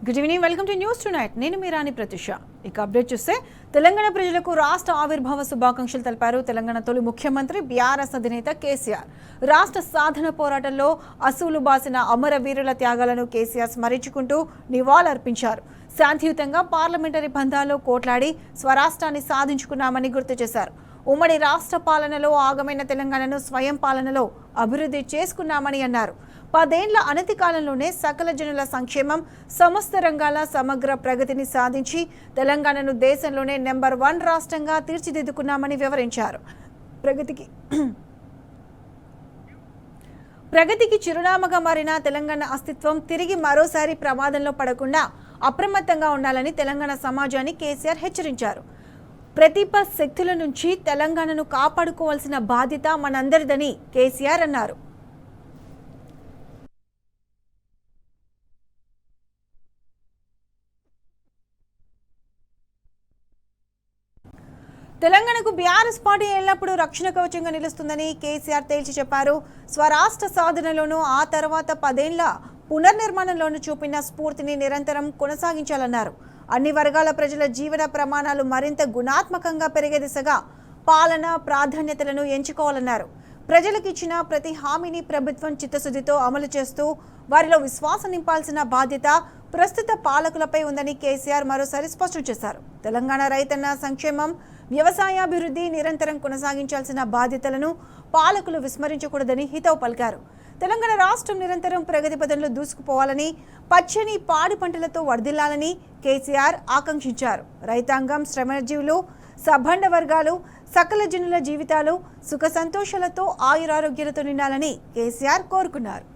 Good evening, welcome to news tonight. నేను మీ రాణి ప్రత్యూష. ఇక update చూస్తే తెలంగాణ ప్రజలకు రాష్ట్ర ఆవిర్భావ శుభాకాంక్షలు తెలిపారు తెలంగాణ తొలి ముఖ్యమంత్రి బీఆర్ఎస్ అధినేత కేసీఆర్. రాష్ట్ర సాధన పోరాటంలో అసూలు బాసిన అమరవీరుల త్యాగాలను కేసీఆర్ స్మరించుకుంటూ నివాళులర్పించారు. శాంతియుతంగా పార్లమెంటరీ బంధాల్లో కోట్లాడి స్వరాష్ట్రాన్ని సాధించుకున్నామని గుర్తు చేశారు. ఉమ్మడి రాష్ట్ర పాలనలో ఆగమైన తెలంగాణను స్వయం పాలనలో అభివృద్ధి చేసుకున్నామని అన్నారు. 10 ఏళ్ల అనతి కాలంలోనే సకల జనుల సంక్షేమం, సమస్త రంగాల సమగ్ర ప్రగతిని సాధించి తెలంగాణను దేశంలోనే నెంబర్ 1 రాష్ట్రంగా తీర్చిదిద్దుకున్నామని వివరించారు. ప్రగతికి చిరునామాగా మారిన తెలంగాణ అస్తిత్వం తిరిగి మరోసారి ప్రమాదంలో పడకుండా అప్రమత్తంగా ఉండాలని తెలంగాణ సమాజాన్ని కేసీఆర్ హెచ్చరించారు. ప్రతిప శక్తుల నుంచి తెలంగాణను కాపాడుకోవాల్సిన బాధ్యత మనందరిదని కేసీఆర్ అన్నారు. తెలంగాణకు బీఆర్ఎస్ పార్టీ ఎల్లప్పుడూ రక్షణ కవచంగా నిలుస్తుందని కేసీఆర్ తేల్చి చెప్పారు. స్వరాష్ట్ర సాధనలోనూ ఆ తర్వాత 10 ఏళ్ల పునర్నిర్మాణంలోనూ చూపిన స్ఫూర్తిని నిరంతరం కొనసాగించాలన్నారు. అన్ని వర్గాల ప్రజల జీవన ప్రమాణాలు మరింత గుణాత్మకంగా పెరిగే దిశగా పాలన ప్రాధాన్యతలను ఎంచుకోవాలన్నారు. ప్రజలకు ఇచ్చిన ప్రతి హామీని ప్రభుత్వం చిత్తశుద్ధితో అమలు చేస్తూ వారిలో విశ్వాసం నింపాల్సిన బాధ్యత ప్రస్తుత పాలకులపై ఉందని కేసీఆర్ మరోసారి స్పష్టం చేశారు. తెలంగాణ రైతన్న సంక్షేమం, వ్యవసాయాభివృద్ధి నిరంతరం కొనసాగించాల్సిన బాధ్యతలను పాలకులు విస్మరించకూడదని హితవు పలికారు. తెలంగాణ రాష్ట్రం నిరంతరం ప్రగతి పదంలో దూసుకుపోవాలని, పచ్చని పాడి పంటలతో వర్ధిల్లాలని కేసీఆర్ ఆకాంక్షించారు. రైతాంగం, శ్రమజీవులు, సబ్బండ వర్గాలు, సకల జనుల జీవితాలు సుఖ సంతోషాలతో ఆయురారోగ్యాలతో నిండాలని కేసీఆర్ కోరుకున్నారు.